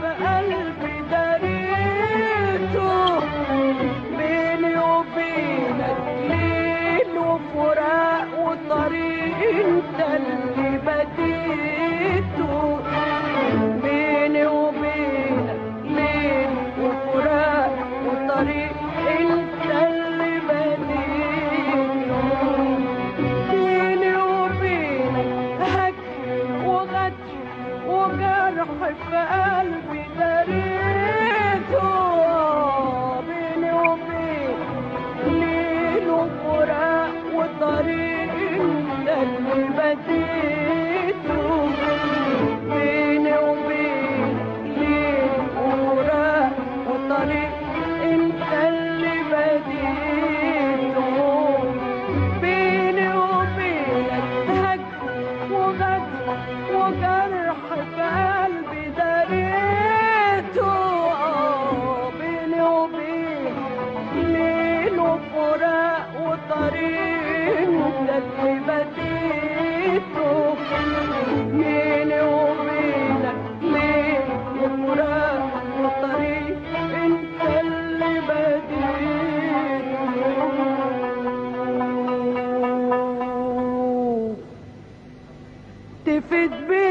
في قلبي دريته، بيني وبينك ليل وفراق وطريق انت اللي بديته، بيني وبينك ليل وفراق وطريق انت اللي بديته، بيني وبينك هجر وغدر وجرح في قلبي دريته، بيني وبينك ليل وفراق وطريق انت اللي بديته، بيني وبينك ليل وفراق وطريق انت اللي بديته، بيني وبينك هجر وغدر وجرح في قلبي دريته، بيني وبينك ليل وفراق وطريق انت اللي بديته، بيني وبينك ليل وفراق وطريق انت اللي بديته، تفت بي